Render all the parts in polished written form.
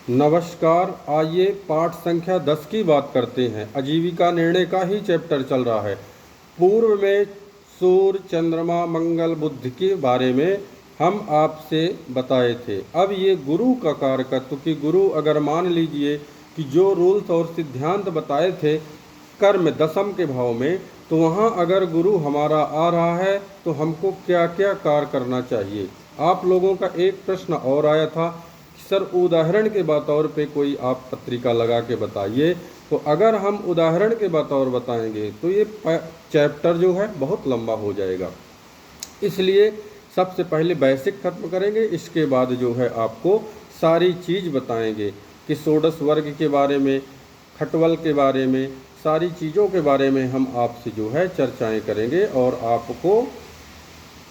नमस्कार। आइए पाठ संख्या 10 की बात करते हैं। आजीविका निर्णय का ही चैप्टर चल रहा है। पूर्व में सूर्य, चंद्रमा, मंगल, बुध के बारे में हम आपसे बताए थे। अब ये गुरु का कारकत्व कि गुरु अगर मान लीजिए कि जो रूल्स और सिद्धांत बताए थे कर्म दशम के भाव में, तो वहाँ अगर गुरु हमारा आ रहा है तो हमको क्या क्या कार्य करना चाहिए। आप लोगों का एक प्रश्न और आया था, सर उदाहरण के बतौर पे कोई आप पत्रिका लगा के बताइए। तो अगर हम उदाहरण के बतौर बताएंगे तो ये चैप्टर जो है बहुत लंबा हो जाएगा, इसलिए सबसे पहले बेसिक खत्म करेंगे, इसके बाद जो है आपको सारी चीज़ बताएंगे कि षोडश वर्ग के बारे में, खटवल के बारे में, सारी चीज़ों के बारे में हम आपसे जो है चर्चाएं करेंगे और आपको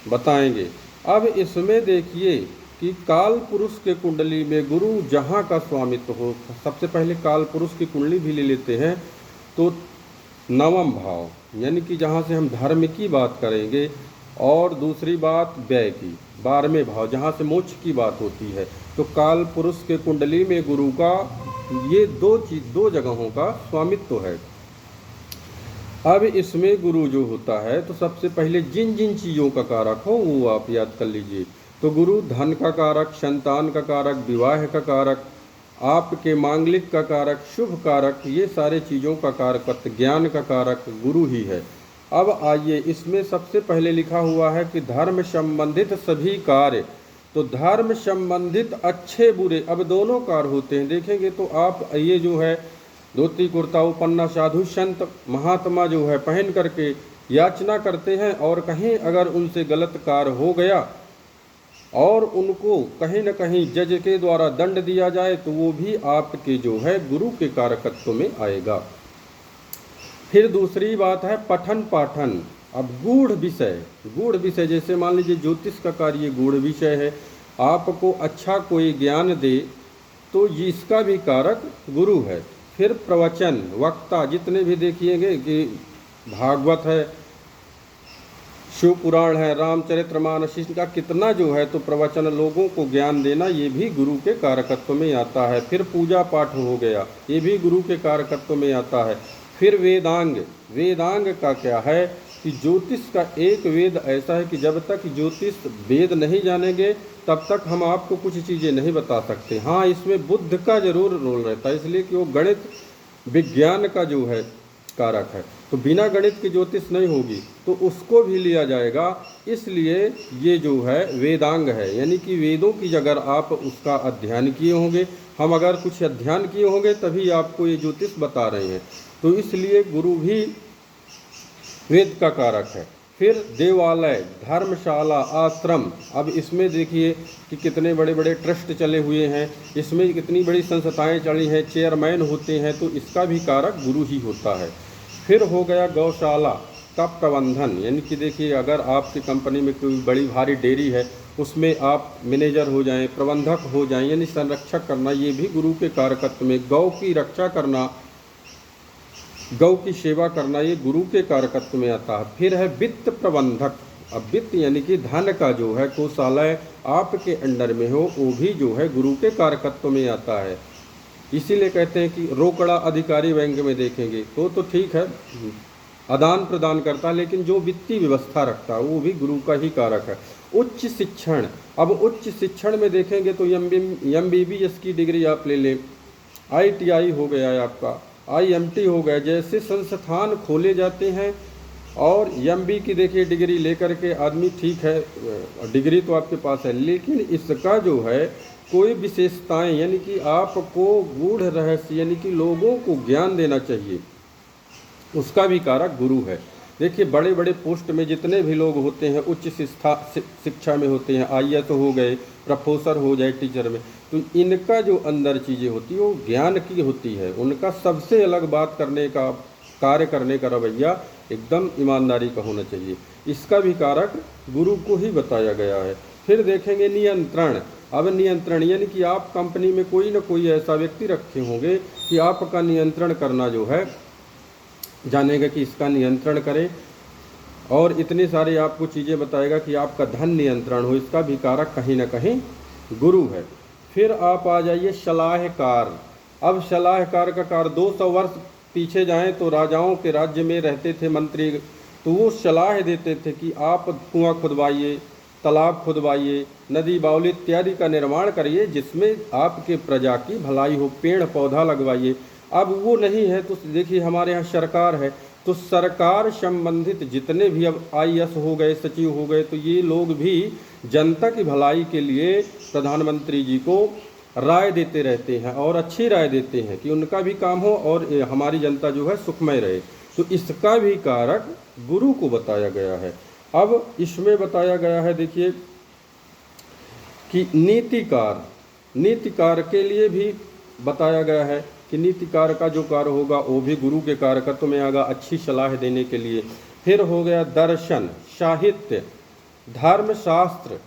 बताएंगे। अब इसमें देखिए कि काल पुरुष के कुंडली में गुरु जहाँ का स्वामित्व हो, सबसे पहले काल पुरुष की कुंडली भी ले लेते हैं तो नवम भाव यानी कि जहाँ से हम धर्म की बात करेंगे, और दूसरी बात व्यय की 12वें भाव जहाँ से मोक्ष की बात होती है। तो काल पुरुष के कुंडली में गुरु का ये दो जगहों का स्वामित्व है। अब इसमें गुरु जो होता है तो सबसे पहले जिन जिन चीज़ों का कारक हो वो आप याद कर लीजिए। तो गुरु धन का कारक, संतान का कारक, विवाह का कारक, आपके मांगलिक का कारक, शुभ कारक, ये सारे चीज़ों का कारक, ज्ञान का कारक गुरु ही है। अब आइए इसमें सबसे पहले लिखा हुआ है कि धर्म संबंधित सभी कार्य। तो धर्म संबंधित अच्छे बुरे अब दोनों कार्य होते हैं। देखेंगे तो आप ये जो है धोती कुर्ता उपन्ना साधु संत महात्मा जो है पहन करके याचना करते हैं, और कहीं अगर उनसे गलत कार्य हो गया और उनको कहीं न कहीं जज के द्वारा दंड दिया जाए तो वो भी आपके जो है गुरु के कारकत्व में आएगा। फिर दूसरी बात है पठन पाठन। अब गूढ़ विषय जैसे मान लीजिए ज्योतिष का कार्य गूढ़ विषय है, आपको अच्छा कोई ज्ञान दे तो इसका भी कारक गुरु है। फिर प्रवचन, वक्ता, जितने भी देखिएंगे कि भागवत है, शिव पुराण है, रामचरितमानस, इसका कितना जो है तो प्रवचन लोगों को ज्ञान देना ये भी गुरु के कारकत्व में आता है। फिर पूजा पाठ हो गया, ये भी गुरु के कारकत्व में आता है। फिर वेदांग का क्या है कि ज्योतिष का एक वेद ऐसा है कि जब तक ज्योतिष वेद नहीं जानेंगे तब तक हम आपको कुछ चीज़ें नहीं बता सकते। हाँ, इसमें बुद्ध का जरूर रोल रहता है, इसलिए कि वो गणित विज्ञान का जो है कारक है, तो बिना गणित की ज्योतिष नहीं होगी, तो उसको भी लिया जाएगा। इसलिए ये जो है वेदांग है, यानी कि वेदों की अगर आप उसका अध्ययन किए होंगे, हम अगर कुछ अध्ययन किए होंगे तभी आपको ये ज्योतिष बता रहे हैं, तो इसलिए गुरु भी वेद का कारक है। फिर देवालय, धर्मशाला, आश्रम। अब इसमें देखिए कि कितने बड़े बड़े ट्रस्ट चले हुए हैं, इसमें कितनी बड़ी संस्थाएं चली हैं, चेयरमैन होते हैं, तो इसका भी कारक गुरु ही होता है। फिर हो गया गौशाला का प्रबंधन, यानी कि देखिए अगर आपकी कंपनी में कोई बड़ी भारी डेयरी है, उसमें आप मैनेजर हो जाएं, प्रबंधक हो जाएं, यानी संरक्षक करना, ये भी गुरु के कारकत्व में। गौ की रक्षा करना, गौ की सेवा करना, ये गुरु के कारकत्व में आता है। फिर है वित्त प्रबंधक। अब वित्त यानी कि धन का जो है कोषालय आपके अंडर में हो, वो भी जो है गुरु के कारकत्व में आता है। इसीलिए कहते हैं कि रोकड़ा अधिकारी बैंक में देखेंगे तो ठीक है, आदान प्रदान करता है, लेकिन जो वित्तीय व्यवस्था रखता है वो भी गुरु का ही कारक है। उच्च शिक्षण। अब उच्च शिक्षण में देखेंगे तो MBBS की डिग्री आप ले लें, ITI हो गया है आपका, IMT हो गया, जैसे संस्थान खोले जाते हैं। और MB की देखिए डिग्री लेकर के आदमी, ठीक है डिग्री तो आपके पास है, लेकिन इसका जो है कोई विशेषताएं, यानी कि आपको गूढ़ रहस्य यानी कि लोगों को ज्ञान देना चाहिए, उसका भी कारक गुरु है। देखिए बड़े बड़े पोस्ट में जितने भी लोग होते हैं, उच्च शिक्षा में होते हैं, IAS हो गए, प्रोफेसर हो जाए, टीचर में, तो इनका जो अंदर चीज़ें होती है वो ज्ञान की होती है। उनका सबसे अलग बात करने का, कार्य करने का रवैया एकदम ईमानदारी का होना चाहिए, इसका भी कारक गुरु को ही बताया गया है। फिर देखेंगे नियंत्रण। अब नियंत्रण यानी कि आप कंपनी में कोई ना कोई ऐसा व्यक्ति रखे होंगे कि आपका नियंत्रण करना जो है जानेगा कि इसका नियंत्रण करें, और इतनी सारी आपको चीज़ें बताएगा कि आपका धन नियंत्रण हो, इसका भी कारक कहीं ना कहीं गुरु है। फिर आप आ जाइए सलाहकार। अब सलाहकार का कार्य 200 वर्ष पीछे जाएं तो राजाओं के राज्य में रहते थे मंत्री, तो वो सलाह देते थे कि आप कुआं खुदवाइए, तालाब खुदवाइए, नदी बावली इत्यादि का निर्माण करिए जिसमें आपके प्रजा की भलाई हो, पेड़ पौधा लगवाइए। अब वो नहीं है तो देखिए हमारे यहाँ सरकार है, तो सरकार संबंधित जितने भी अब आईएएस हो गए, सचिव हो गए, तो ये लोग भी जनता की भलाई के लिए प्रधानमंत्री जी को राय देते रहते हैं और अच्छी राय देते हैं कि उनका भी काम हो और हमारी जनता जो है सुखमय रहे। तो इसका भी कारक गुरु को बताया गया है। अब इसमें बताया गया है देखिए कि नीतिकार, नीतिकार के लिए भी बताया गया है कि नीतिकार का जो कार्य होगा वो भी गुरु के कारकत्व में आएगा, अच्छी सलाह देने के लिए। फिर हो गया दर्शन, साहित्य, धर्मशास्त्र,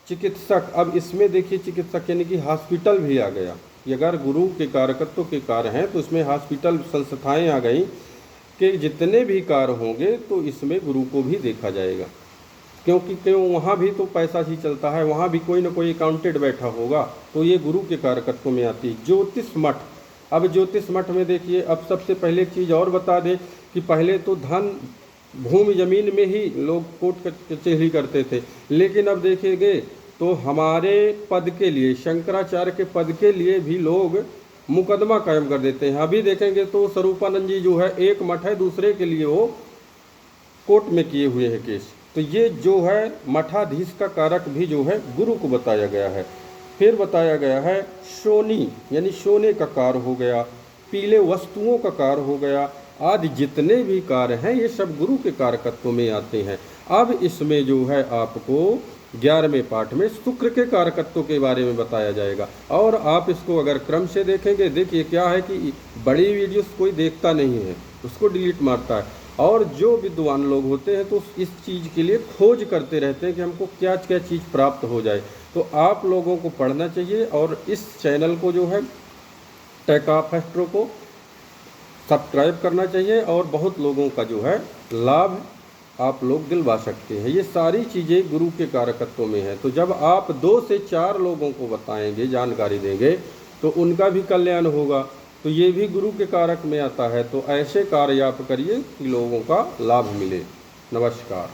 चिकित्सक। अब इसमें देखिए चिकित्सक यानी कि हॉस्पिटल भी आ गया। ये अगर गुरु के कारकत्व के कार्य हैं तो इसमें हॉस्पिटल संस्थाएं आ गई कि जितने भी कार्य होंगे तो इसमें गुरु को भी देखा जाएगा, क्योंकि वहाँ भी तो पैसा ही चलता है, वहाँ भी कोई ना कोई अकाउंटेंट बैठा होगा, तो ये गुरु के कारकत्व में आती है। ज्योतिष मठ, अब ज्योतिष मठ में देखिए, अब सबसे पहले एक चीज़ और बता दें कि पहले तो धन भूमि जमीन में ही लोग कोर्ट कचहरी करते थे, लेकिन अब देखेंगे तो हमारे पद के लिए, शंकराचार्य के पद के लिए भी लोग मुकदमा कायम कर देते हैं। अभी देखेंगे तो स्वरूपानंद जी जो है, एक मठ है, दूसरे के लिए वो कोर्ट में किए हुए हैं केस। तो ये जो है मठाधीश का कारक भी जो है गुरु को बताया गया है। फिर बताया गया है सोनी, यानी सोने का कार्य हो गया, पीले वस्तुओं का कार्य हो गया, आदि जितने भी कार्य हैं ये सब गुरु के कारकत्व में आते हैं। अब इसमें जो है आपको 11वें पाठ में शुक्र के कारकत्व के बारे में बताया जाएगा। और आप इसको अगर क्रम से देखेंगे, देखिए क्या है कि बड़ी वीडियोस कोई देखता नहीं है, उसको डिलीट मारता है, और जो विद्वान लोग होते हैं तो इस चीज़ के लिए खोज करते रहते हैं कि हमको क्या क्या चीज़ प्राप्त हो जाए। तो आप लोगों को पढ़ना चाहिए और इस चैनल को जो है टेक ऑफ एस्ट्रो को सब्सक्राइब करना चाहिए और बहुत लोगों का जो है लाभ आप लोग दिलवा सकते हैं। ये सारी चीज़ें गुरु के कारकत्व में है। तो जब आप 2 से 4 लोगों को बताएंगे, जानकारी देंगे, तो उनका भी कल्याण होगा। तो ये भी गुरु के कारक में आता है। तो ऐसे कार्य आप करिए कि लोगों का लाभ मिले। नमस्कार।